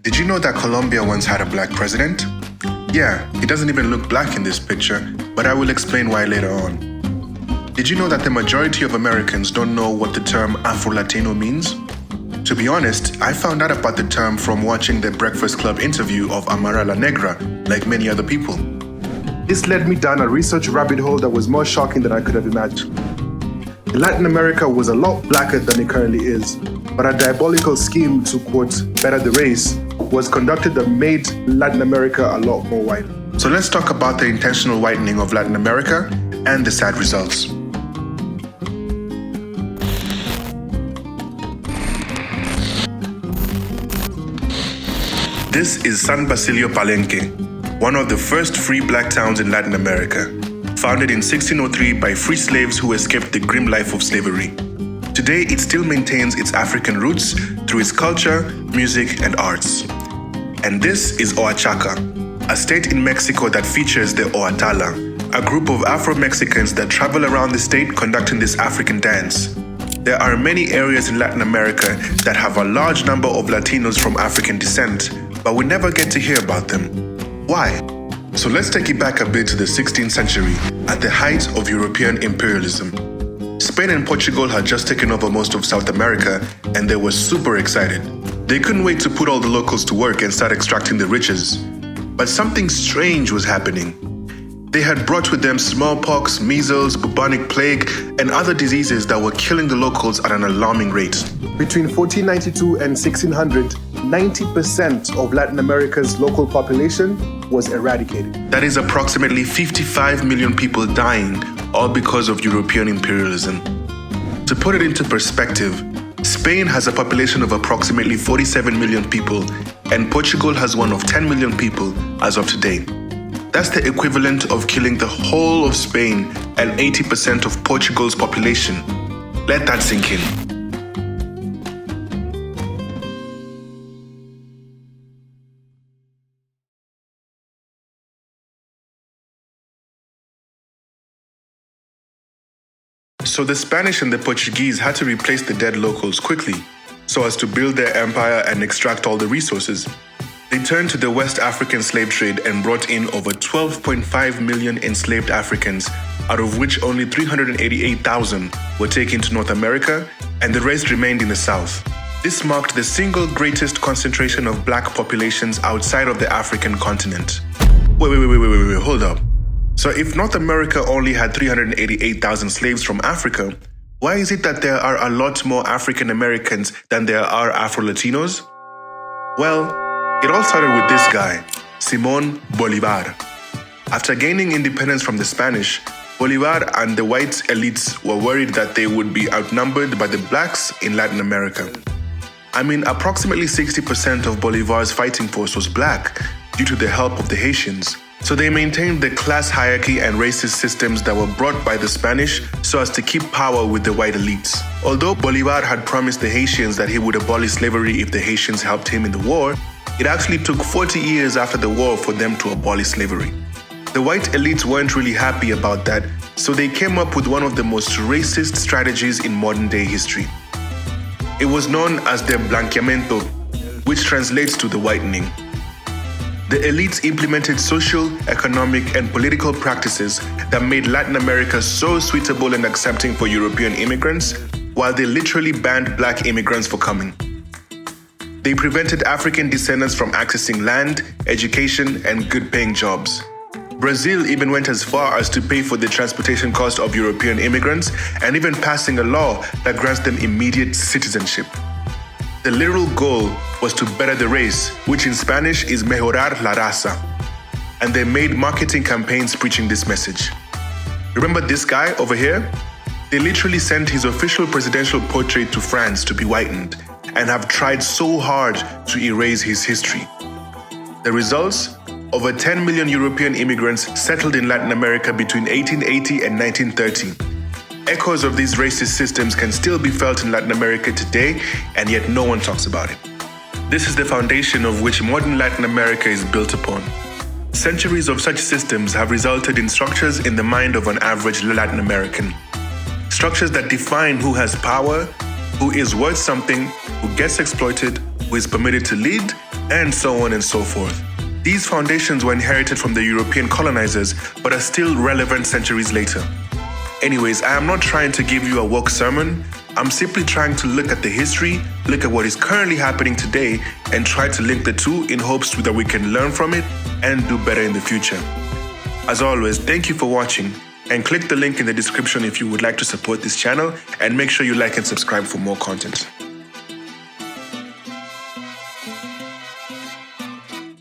Did you know that Colombia once had a black president? Yeah, he doesn't even look black in this picture, but I will explain why later on. Did you know that the majority of Americans don't know what the term Afro-Latino means? To be honest, I found out about the term from watching the Breakfast Club interview of Amara La Negra, like many other people. This led me down a research rabbit hole that was more shocking than I could have imagined. Latin America was a lot blacker than it currently is, but a diabolical scheme to, quote, better the race was conducted that made Latin America a lot more white. So let's talk about the intentional whitening of Latin America and the sad results. This is San Basilio Palenque, one of the first free black towns in Latin America, founded in 1603 by free slaves who escaped the grim life of slavery. Today, it still maintains its African roots through its culture, music, and arts. And this is Oaxaca, a state in Mexico that features the Oatala, a group of Afro-Mexicans that travel around the state conducting this African dance. There are many areas in Latin America that have a large number of Latinos from African descent, but we never get to hear about them. Why? So let's take it back a bit to the 16th century, at the height of European imperialism. Spain and Portugal had just taken over most of South America, and they were super excited. They couldn't wait to put all the locals to work and start extracting the riches. But something strange was happening. They had brought with them smallpox, measles, bubonic plague, and other diseases that were killing the locals at an alarming rate. Between 1492 and 1600, 90% of Latin America's local population was eradicated. That is approximately 55 million people dying, all because of European imperialism. To put it into perspective, Spain has a population of approximately 47 million people, and Portugal has one of 10 million people as of today. That's the equivalent of killing the whole of Spain and 80% of Portugal's population. Let that sink in. So the Spanish and the Portuguese had to replace the dead locals quickly, so as to build their empire and extract all the resources. They turned to the West African slave trade and brought in over 12.5 million enslaved Africans, out of which only 388,000 were taken to North America, and the rest remained in the South. This marked the single greatest concentration of black populations outside of the African continent. Wait, hold up. So if North America only had 388,000 slaves from Africa, why is it that there are a lot more African Americans than there are Afro-Latinos? Well, it all started with this guy, Simón Bolívar. After gaining independence from the Spanish, Bolívar and the white elites were worried that they would be outnumbered by the blacks in Latin America. I mean, approximately 60% of Bolívar's fighting force was black due to the help of the Haitians. So they maintained the class hierarchy and racist systems that were brought by the Spanish so as to keep power with the white elites. Although Bolívar had promised the Haitians that he would abolish slavery if the Haitians helped him in the war, it actually took 40 years after the war for them to abolish slavery. The white elites weren't really happy about that, so they came up with one of the most racist strategies in modern-day history. It was known as the blanqueamiento, which translates to the whitening. The elites implemented social, economic, and political practices that made Latin America so suitable and accepting for European immigrants, while they literally banned black immigrants from coming. They prevented African descendants from accessing land, education, and good-paying jobs. Brazil even went as far as to pay for the transportation cost of European immigrants and even passing a law that grants them immediate citizenship. The literal goal was to better the race, which in Spanish is mejorar la raza. And they made marketing campaigns preaching this message. Remember this guy over here? They literally sent his official presidential portrait to France to be whitened and have tried so hard to erase his history. The results? Over 10 million European immigrants settled in Latin America between 1880 and 1930. Echoes of these racist systems can still be felt in Latin America today, and yet no one talks about it. This is the foundation of which modern Latin America is built upon. Centuries of such systems have resulted in structures in the mind of an average Latin American. Structures that define who has power, who is worth something, who gets exploited, who is permitted to lead, and so on and so forth. These foundations were inherited from the European colonizers, but are still relevant centuries later. Anyways, I am not trying to give you a woke sermon. I'm simply trying to look at the history, look at what is currently happening today, and try to link the two in hopes that we can learn from it and do better in the future. As always, thank you for watching, and click the link in the description if you would like to support this channel, and make sure you like and subscribe for more content.